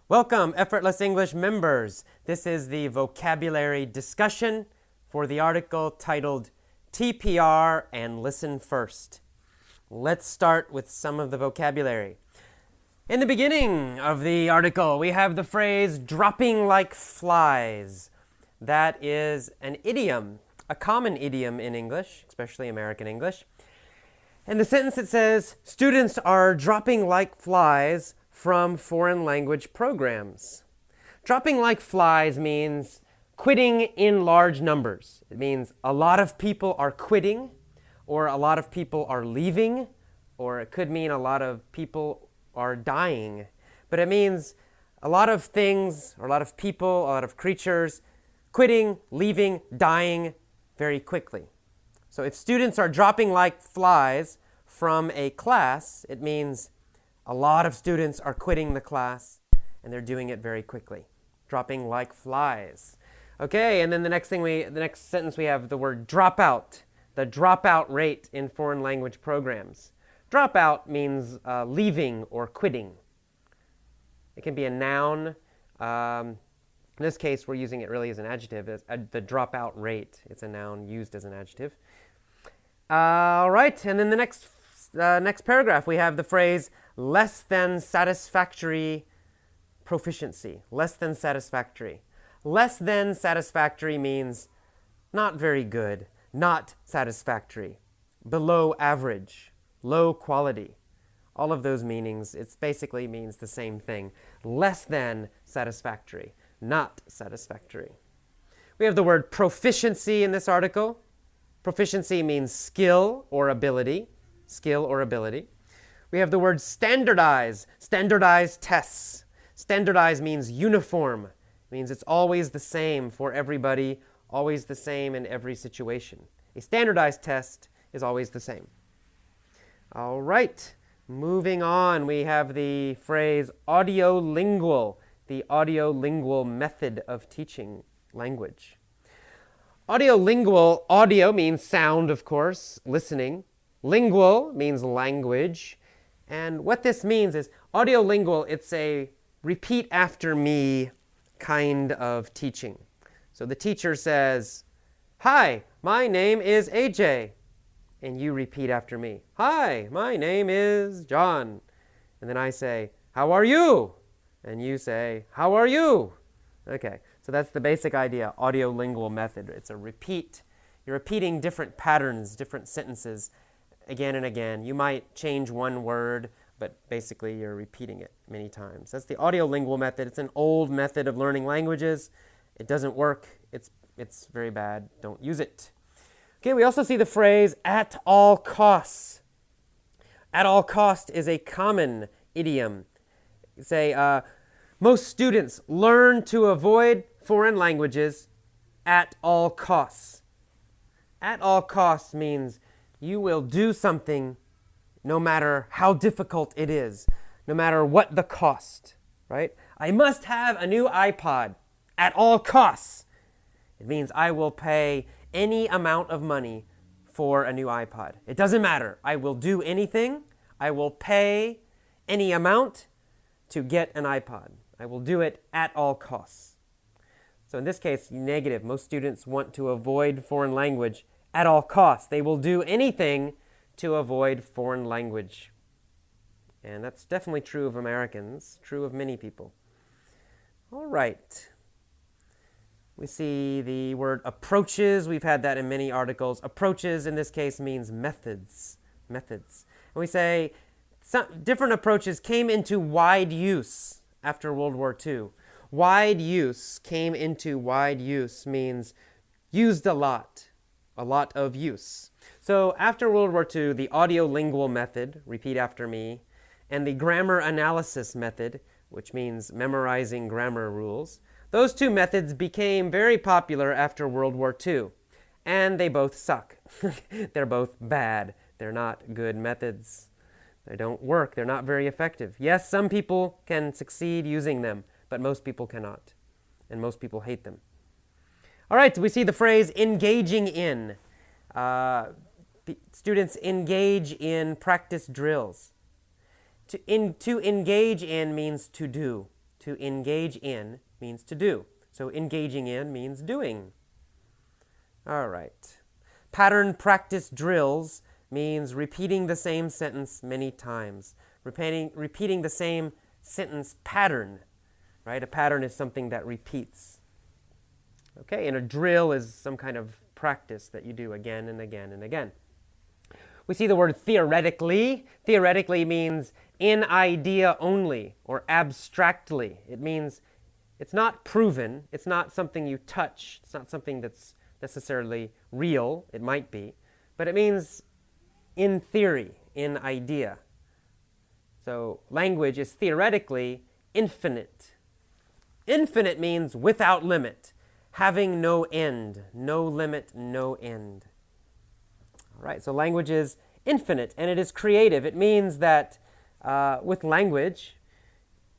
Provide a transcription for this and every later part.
Welcome, Effortless English members. This is the vocabulary discussion for the article titled TPR and Listen First. Let's start with some of the vocabulary. In the beginning of the article, we have the phrase dropping like flies. That is an idiom, a common idiom in English, especially American English. In the sentence it says, students are dropping like flies from foreign language programs. Dropping like flies means quitting in large numbers. It means a lot of people are quitting, or a lot of people are leaving, or it could mean a lot of people are dying. But it means a lot of things, or a lot of people, a lot of creatures quitting, leaving, dying very quickly. So if students are dropping like flies from a class, it means a lot of students are quitting the class and they're doing it very quickly. Dropping like flies. Okay, and then the next sentence we have the word dropout. The dropout rate in foreign language programs. Dropout means leaving or quitting. It can be a noun. In this case, we're using it really as an adjective. The dropout rate. It's a noun used as an adjective. All right, and then the next paragraph, we have the phrase less than satisfactory proficiency. Less than satisfactory. Less than satisfactory means not very good, not satisfactory, below average, low quality. All of those meanings, it basically means the same thing. Less than satisfactory, not satisfactory. We have the word proficiency in this article. Proficiency means skill or ability. Skill or ability. We have the word standardize. Standardized tests. Standardize means uniform. It means it's always the same for everybody, always the same in every situation. A standardized test is always the same. All right, moving on, we have the phrase audiolingual, the audiolingual method of teaching language. Audiolingual, audio means sound, of course, listening. Lingual means language. And what this means is audiolingual, it's a repeat after me kind of teaching. So the teacher says, "Hi, my name is AJ." And you repeat after me. "Hi, my name is John." And then I say, "How are you?" And you say, "How are you?" Okay, so that's the basic idea, audiolingual method. It's a repeat. You're repeating different patterns, different sentences again and again. You might change one word, but basically you're repeating it many times. That's the audiolingual method. It's an old method of learning languages. It doesn't work. It's very bad. Don't use it. Okay, we also see the phrase at all costs. At all cost is a common idiom. Say, most students learn to avoid foreign languages at all costs. At all costs means you will do something no matter how difficult it is, no matter what the cost, right? I must have a new iPod at all costs. It means I will pay any amount of money for a new iPod. It doesn't matter. I will do anything. I will pay any amount to get an iPod. I will do it at all costs. So in this case, negative. Most students want to avoid foreign language at all costs. They will do anything to avoid foreign language. And that's definitely true of Americans, true of many people. All right. We see the word approaches. We've had that in many articles. Approaches in this case means methods. Methods. And we say some different approaches came into wide use after World War II. Wide use, came into wide use means used a lot of use. So after World War II, the audiolingual method, repeat after me, and the grammar analysis method, which means memorizing grammar rules, those two methods became very popular after World War II. And they both suck. They're both bad. They're not good methods. They don't work. They're not very effective. Yes, some people can succeed using them, but most people cannot. And most people hate them. All right, we see the phrase engaging in. Students engage in practice drills. To engage in means to do. To engage in means to do. So engaging in means doing. All right. Pattern practice drills means repeating the same sentence many times. Repeating the same sentence pattern, right? A pattern is something that repeats. Okay, and a drill is some kind of practice that you do again and again and again. We see the word theoretically. Theoretically means in idea only or abstractly. It means it's not proven. It's not something you touch. It's not something that's necessarily real. It might be. But it means in theory, in idea. So language is theoretically infinite. Infinite means without limit, having no end, no limit, no end. All right, so language is infinite and it is creative. It means that with language,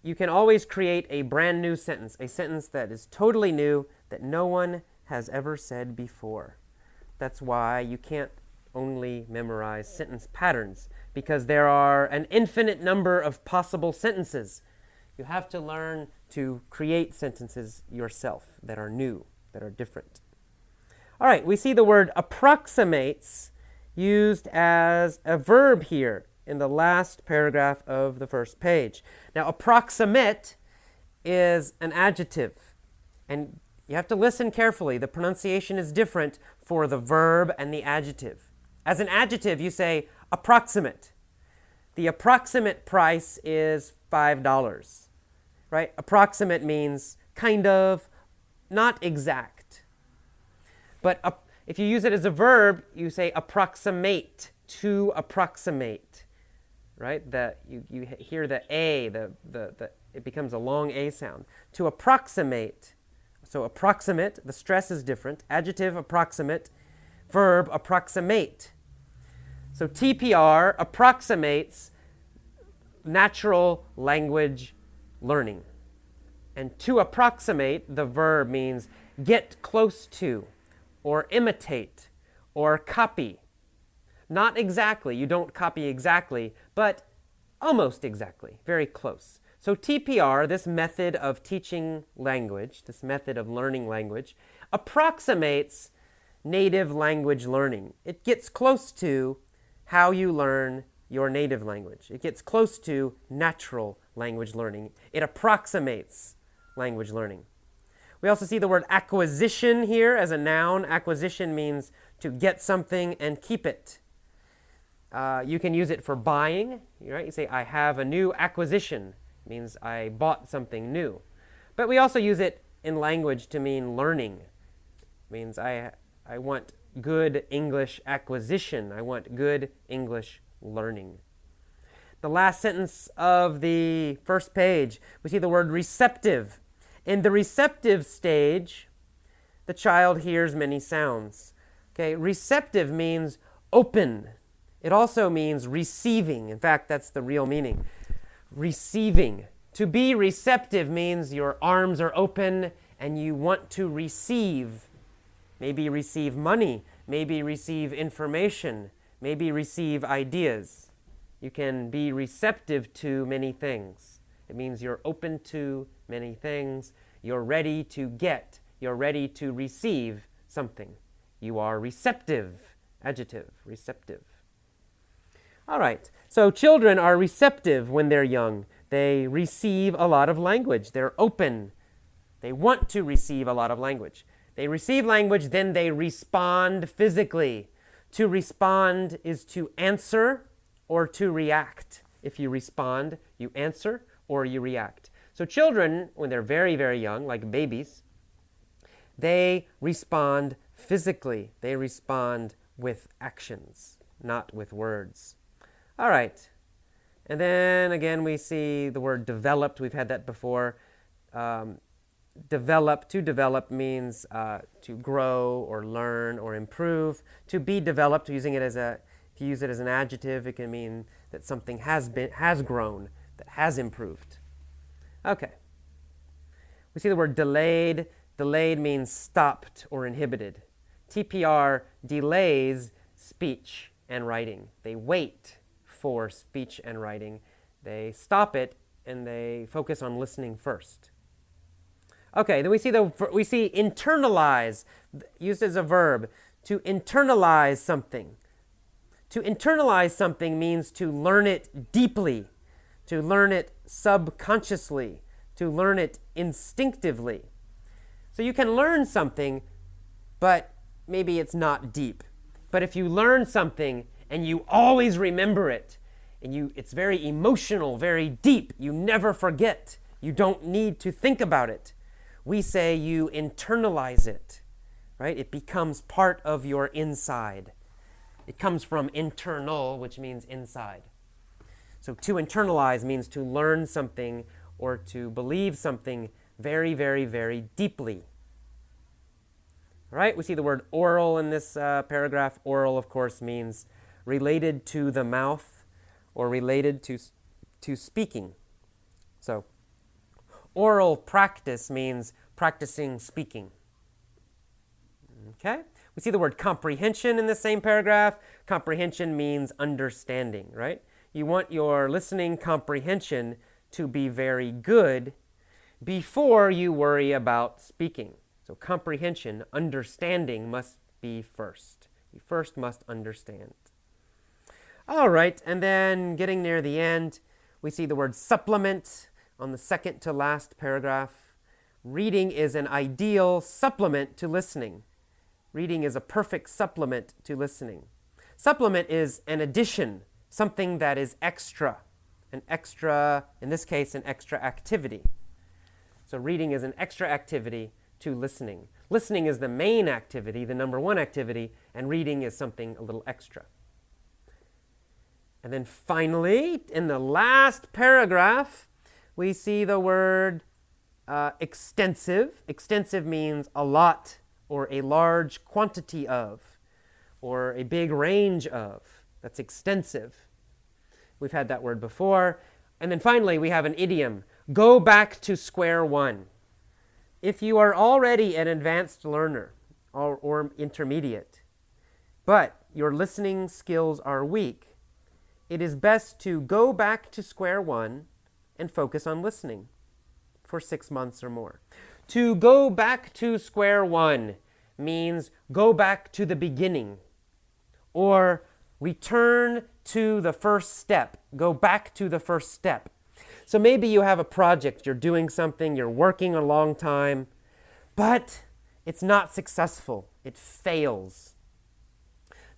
you can always create a brand new sentence, a sentence that is totally new, that no one has ever said before. That's why you can't only memorize sentence patterns, because there are an infinite number of possible sentences. You have to learn to create sentences yourself that are new, that are different. All right, we see the word approximates used as a verb here in the last paragraph of the first page. Now, approximate is an adjective, and you have to listen carefully. The pronunciation is different for the verb and the adjective. As an adjective, you say approximate. The approximate price is $5, right? Approximate means kind of, not exact. But if you use it as a verb, you say approximate, to approximate, right? You hear the A, it becomes a long A sound. To approximate. So approximate, the stress is different. Adjective, approximate. Verb, approximate. So TPR approximates natural language learning. And to approximate, the verb means get close to, or imitate, or copy. Not exactly, you don't copy exactly, but almost exactly, very close. So TPR, this method of teaching language, this method of learning language, approximates native language learning. It gets close to how you learn your native language. It gets close to natural language learning. It approximates language learning. We also see the word acquisition here as a noun. Acquisition means to get something and keep it. You can use it for buying, right? You say, I have a new acquisition. It means I bought something new. But we also use it in language to mean learning. It means I want good English acquisition. I want good English learning. The last sentence of the first page, we see the word receptive. In the receptive stage, the child hears many sounds. Okay, receptive means open. It also means receiving. In fact, that's the real meaning. Receiving. To be receptive means your arms are open and you want to receive. Maybe receive money, maybe receive information, maybe receive ideas. You can be receptive to many things. It means you're open to many things. You're ready to get, you're ready to receive something. You are receptive. Adjective, receptive. All right, so children are receptive when they're young. They receive a lot of language. They're open. They want to receive a lot of language. They receive language, then they respond physically. To respond is to answer or to react. If you respond, you answer or you react. So children, when they're very, very young, like babies, they respond physically. They respond with actions, not with words. All right. And then again, we see the word developed. We've had that before. To develop means to grow or learn or improve. To be developed, if you use it as an adjective, it can mean that something has grown, that has improved. Okay. We see the word delayed. Delayed means stopped or inhibited. TPR delays speech and writing. They wait for speech and writing. They stop it and they focus on listening first. Okay, then we see internalize used as a verb, to internalize something. To internalize something means to learn it deeply, to learn it subconsciously, to learn it instinctively. So you can learn something, but maybe it's not deep. But if you learn something and you always remember it, and it's very emotional, very deep, you never forget, you don't need to think about it, we say you internalize it, right? It becomes part of your inside. It comes from internal, which means inside. So to internalize means to learn something or to believe something very, very, very deeply. All right, we see the word oral in this paragraph. Oral, of course, means related to the mouth or related to speaking. So oral practice means practicing speaking. Okay? We see the word comprehension in the same paragraph. Comprehension means understanding, right? You want your listening comprehension to be very good before you worry about speaking. So comprehension, understanding must be first. You first must understand. All right, and then getting near the end, we see the word supplement on the second to last paragraph. Reading is an ideal supplement to listening. Reading is a perfect supplement to listening. Supplement is an addition, something that is extra. An extra, in this case, an extra activity. So reading is an extra activity to listening. Listening is the main activity, the number one activity, and reading is something a little extra. And then finally, in the last paragraph, we see the word extensive. Extensive means a lot, or a large quantity of, or a big range of. That's extensive. We've had that word before. And then finally, we have an idiom, go back to square one. If you are already an advanced learner or intermediate, but your listening skills are weak, it is best to go back to square one and focus on listening for 6 months or more. To go back to square one means go back to the beginning or return to the first step. Go back to the first step. So maybe you have a project, you're doing something, you're working a long time, but it's not successful. It fails.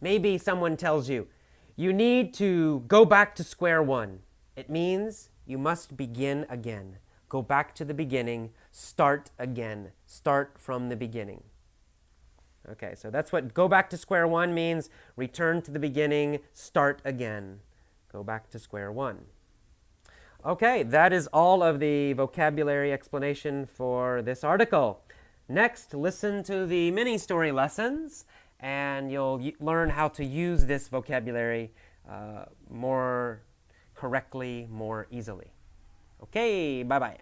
Maybe someone tells you, you need to go back to square one. It means you must begin again. Go back to the beginning, start again. Start from the beginning. Okay, so that's what go back to square one means. Return to the beginning, start again. Go back to square one. Okay, that is all of the vocabulary explanation for this article. Next, listen to the mini story lessons, and you'll learn how to use this vocabulary more correctly, more easily. Okay, bye-bye.